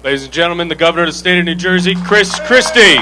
Ladies and gentlemen, the Governor of the State of New Jersey, Chris Christie.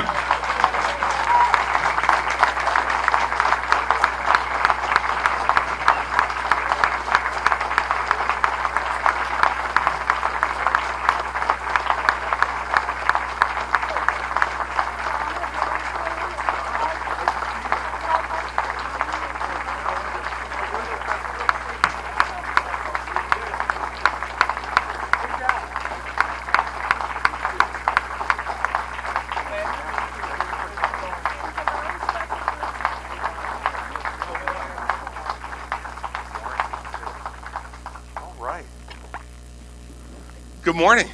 Good morning.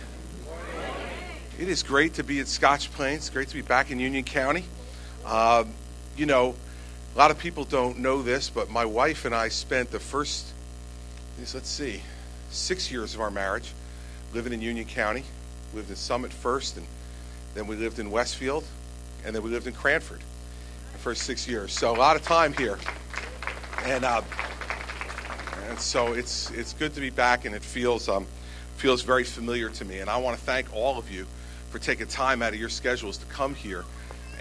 It is great to be at Scotch Plains. Great to be back in Union County. A lot of people don't know this, but my wife and I spent the first, 6 years of our marriage living in Union County. We lived in Summit first, and then we lived in Westfield, and then we lived in Cranford the first 6 years. So a lot of time here. And so it's good to be back, and it feels very familiar to me. And I want to thank all of you for taking time out of your schedules to come here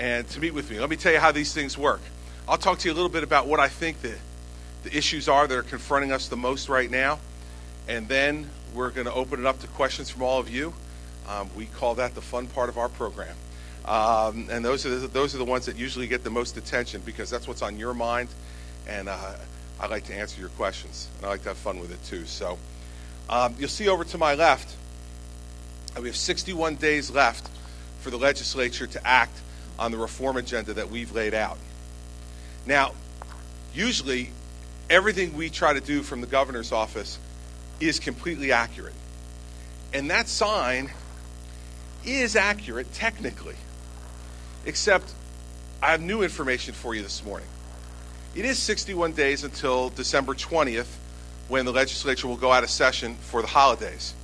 and to meet with me. Let me tell you how these things work. I'll talk to you a little bit about what I think the issues are that are confronting us the most right now, and then we're going to open it up to questions from all of you. We call that the fun part of our program, and those are the ones that usually get the most attention because that's what's on your mind, and I like to answer your questions, and I like to have fun with it too. So you'll see over to my left, we have 61 days left for the legislature to act on the reform agenda that we've laid out. Now, usually, everything we try to do from the governor's office is completely accurate. And that sign is accurate technically, except I have new information for you this morning. It is 61 days until December 20th, when the legislature will go out of session for the holidays.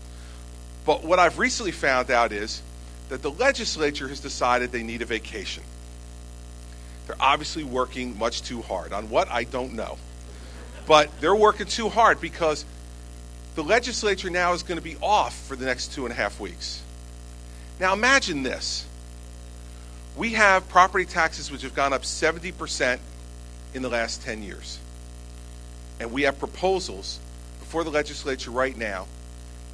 But what I've recently found out is that the legislature has decided they need a vacation. They're obviously working much too hard. On what, I don't know. But they're working too hard because the legislature now is going to be off for the next 2.5 weeks. Now imagine this. We have property taxes which have gone up 70% in the last 10 years. And we have proposals before the legislature right now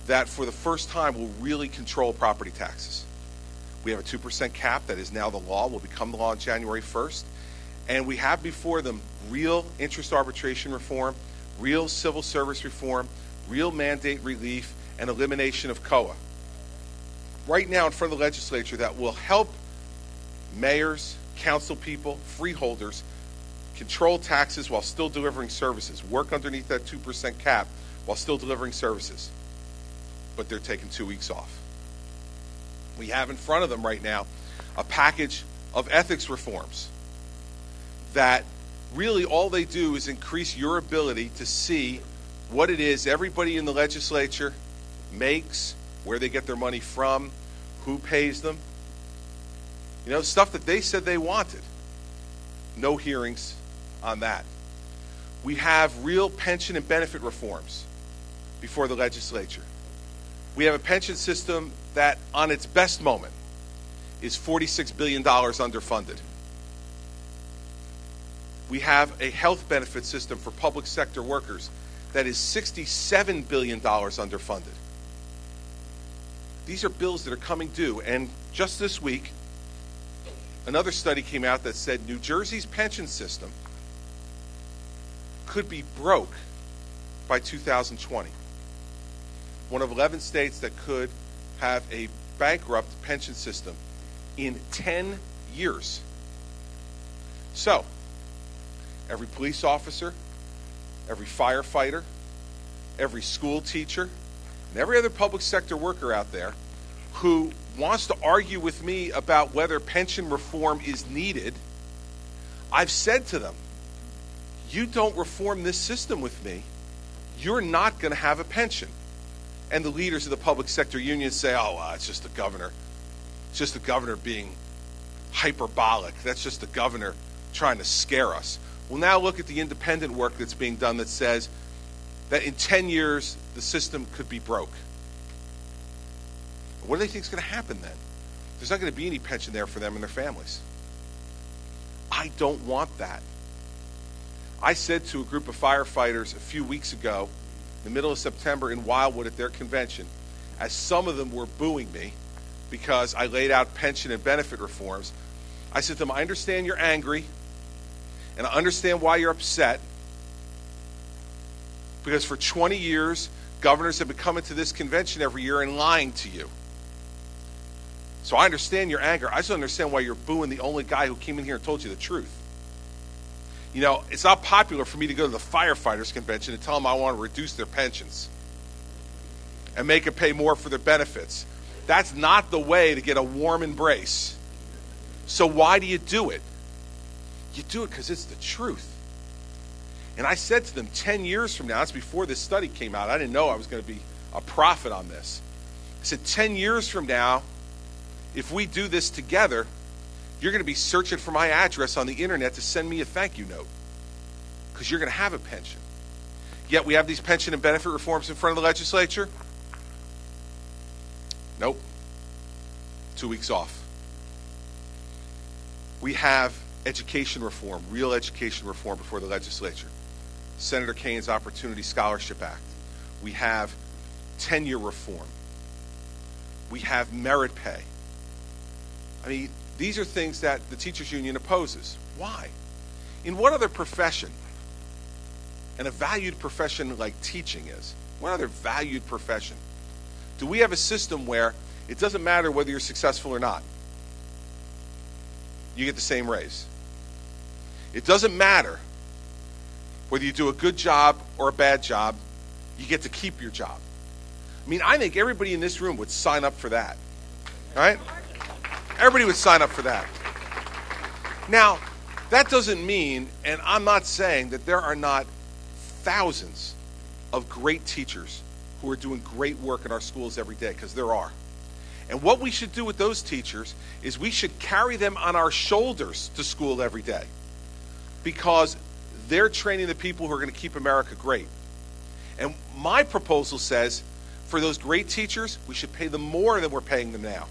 that for the first time will really control property taxes. We have a 2% cap that is now the law, will become the law on January 1st. And we have before them real interest arbitration reform, real civil service reform, real mandate relief, and elimination of COWA. Right now in front of the legislature that will help mayors, council people, freeholders control taxes while still delivering services, work underneath that 2% cap while still delivering services. But they're taking 2 weeks off. We have in front of them right now a package of ethics reforms that really all they do is increase your ability to see what it is everybody in the legislature makes, where they get their money from, who pays them. Stuff that they said they wanted. No hearings on that. We have real pension and benefit reforms before the legislature. We have a pension system that, on its best moment, is $46 billion underfunded. We have a health benefit system for public sector workers that is $67 billion underfunded. These are bills that are coming due, and just this week, another study came out that said New Jersey's pension system could be broke by 2020. One of 11 states that could have a bankrupt pension system in 10 years. So, every police officer, every firefighter, every school teacher, and every other public sector worker out there who wants to argue with me about whether pension reform is needed, I've said to them, you don't reform this system with me, you're not going to have a pension. And the leaders of the public sector unions say, it's just the governor. It's just the governor being hyperbolic. That's just the governor trying to scare us. Well, now look at the independent work that's being done that says that in 10 years, the system could be broke. What do they think is going to happen then? There's not going to be any pension there for them and their families. I don't want that. I said to a group of firefighters a few weeks ago, in the middle of September in Wildwood at their convention, as some of them were booing me because I laid out pension and benefit reforms, I said to them, I understand you're angry, and I understand why you're upset, because for 20 years, governors have been coming to this convention every year and lying to you. So I understand your anger. I just don't understand why you're booing the only guy who came in here and told you the truth. You know, it's not popular for me to go to the firefighters convention and tell them I want to reduce their pensions and make them pay more for their benefits. That's not the way to get a warm embrace. So why do you do it? You do it because it's the truth. And I said to them, 10 years from now, that's before this study came out. I didn't know I was going to be a prophet on this. I said, 10 years from now, if we do this together, you're going to be searching for my address on the internet to send me a thank you note, because you're going to have a pension. Yet we have these pension and benefit reforms in front of the legislature. Nope. 2 weeks off. We have education reform, real education reform before the legislature. Senator Kane's Opportunity Scholarship Act. We have tenure reform. We have merit pay. I mean, these are things that the teachers union opposes. Why? In what other profession, and a valued profession like teaching is, what other valued profession, do we have a system where it doesn't matter whether you're successful or not? You get the same raise. It doesn't matter whether you do a good job or a bad job, you get to keep your job. I mean, I think everybody in this room would sign up for that. All right? Everybody would sign up for that. Now, that doesn't mean, and I'm not saying that there are not thousands of great teachers who are doing great work in our schools every day, because there are. And what we should do with those teachers is we should carry them on our shoulders to school every day, because they're training the people who are going to keep America great. And my proposal says, for those great teachers, we should pay them more than we're paying them now.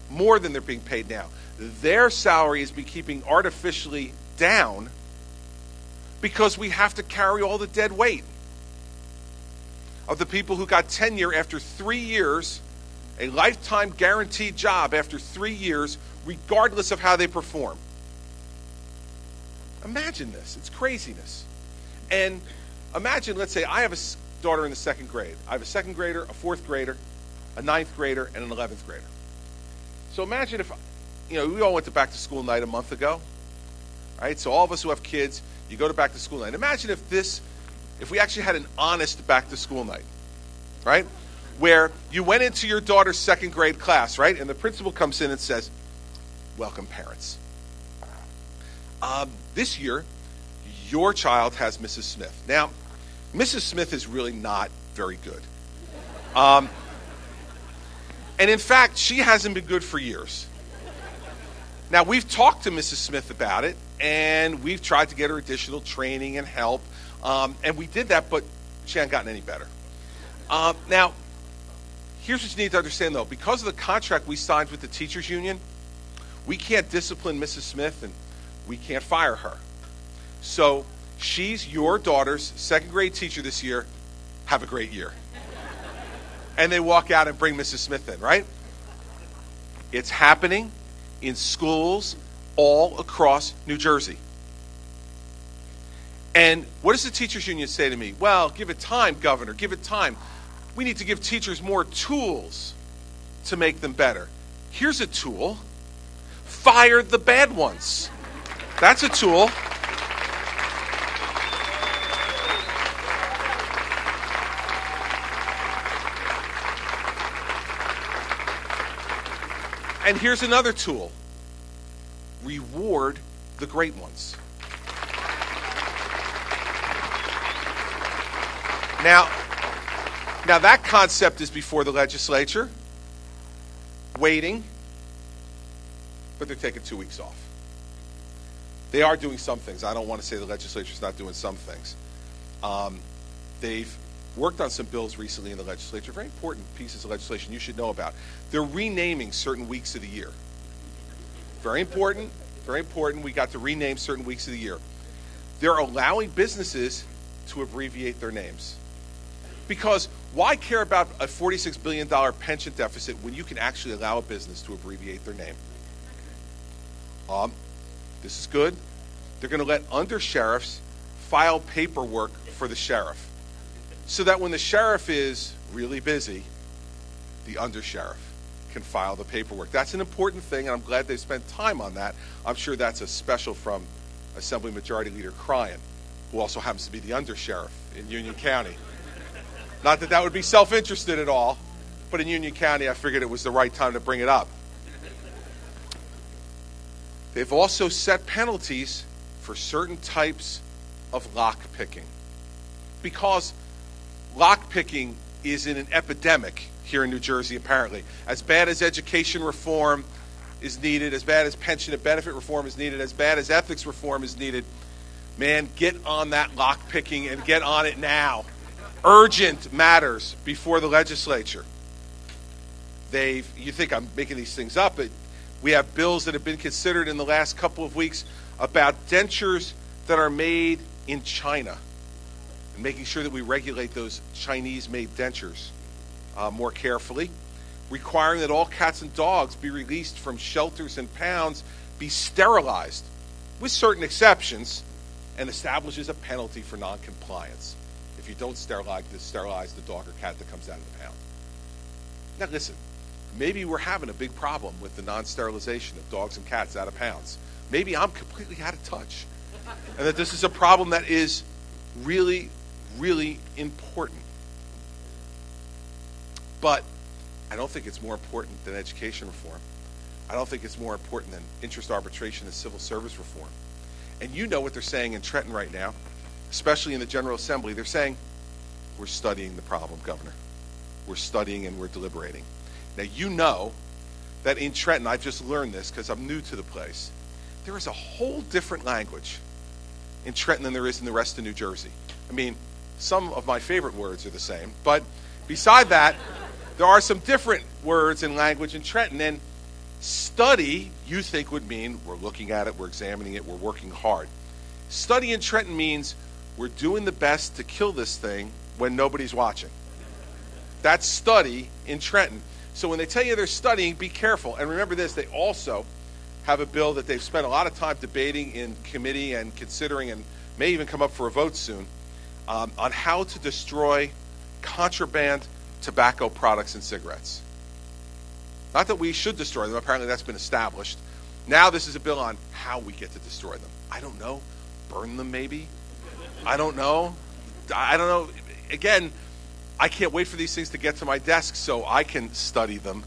More than they're being paid now. Their salary is being keeping artificially down because we have to carry all the dead weight of the people who got tenure after 3 years, a lifetime guaranteed job after 3 years, regardless of how they perform. Imagine this. It's craziness. And imagine, let's say, I have a daughter in the second grade. I have a second grader, a fourth grader, a ninth grader, and an 11th grader. So imagine if, we all went to back to school night a month ago. Right? So all of us who have kids, you go to back to school night. Imagine if we actually had an honest back to school night, right? Where you went into your daughter's second grade class, right? And the principal comes in and says, welcome, parents. This year, your child has Mrs. Smith. Now, Mrs. Smith is really not very good. And in fact, she hasn't been good for years. Now, we've talked to Mrs. Smith about it, and we've tried to get her additional training and help. And we did that, but she hasn't gotten any better. Now, here's what you need to understand, though. Because of the contract we signed with the teachers union, we can't discipline Mrs. Smith, and we can't fire her. So she's your daughter's second grade teacher this year. Have a great year. And they walk out and bring Mrs. Smith in, right? It's happening in schools all across New Jersey. And what does the teachers union say to me? Well, give it time, Governor, give it time. We need to give teachers more tools to make them better. Here's a tool. Fire the bad ones. That's a tool. And here's another tool. Reward the great ones. Now that concept is before the legislature, waiting, but they're taking 2 weeks off. They are doing some things. I don't want to say the legislature's not doing some things. They've worked on some bills recently in the legislature, very important pieces of legislation you should know about. They're renaming certain weeks of the year. Very important, very important. We got to rename certain weeks of the year. They're allowing businesses to abbreviate their names. Because why care about a $46 billion pension deficit when you can actually allow a business to abbreviate their name? This is good. They're going to let undersheriffs file paperwork for the sheriff, so that when the sheriff is really busy, the undersheriff can file the paperwork. That's an important thing, and I'm glad they spent time on that. I'm sure that's a special from Assembly Majority Leader Cryan, who also happens to be the undersheriff in Union County. Not that that would be self-interested at all, but in Union County, I figured it was the right time to bring it up. They've also set penalties for certain types of lock picking, because lock picking is in an epidemic here in New Jersey, apparently. As bad as education reform is needed, as bad as pension and benefit reform is needed, as bad as ethics reform is needed, man, get on that lock picking and get on it now. Urgent matters before the legislature. You think I'm making these things up, but we have bills that have been considered in the last couple of weeks about dentures that are made in China, and making sure that we regulate those Chinese-made dentures more carefully, requiring that all cats and dogs be released from shelters and pounds be sterilized, with certain exceptions, and establishes a penalty for noncompliance if you don't sterilize the dog or cat that comes out of the pound. Now listen, maybe we're having a big problem with the non-sterilization of dogs and cats out of pounds. Maybe I'm completely out of touch, and that this is a problem that is really, really important. But I don't think it's more important than education reform. I don't think it's more important than interest arbitration and civil service reform. And you know what they're saying in Trenton right now, especially in the General Assembly. They're saying, we're studying the problem, Governor. We're studying and we're deliberating. Now, you know that in Trenton, I just learned this because I'm new to the place, there is a whole different language in Trenton than there is in the rest of New Jersey. I mean, some of my favorite words are the same, but beside that, there are some different words and language in Trenton. And study, you think, would mean we're looking at it, we're examining it, we're working hard. Study in Trenton means we're doing the best to kill this thing when nobody's watching. That's study in Trenton. So when they tell you they're studying, be careful. And remember this, they also have a bill that they've spent a lot of time debating in committee and considering, and may even come up for a vote soon, on how to destroy contraband tobacco products and cigarettes. Not that we should destroy them. Apparently that's been established. Now this is a bill on how we get to destroy them. I don't know. Burn them maybe? I don't know. Again, I can't wait for these things to get to my desk so I can study them.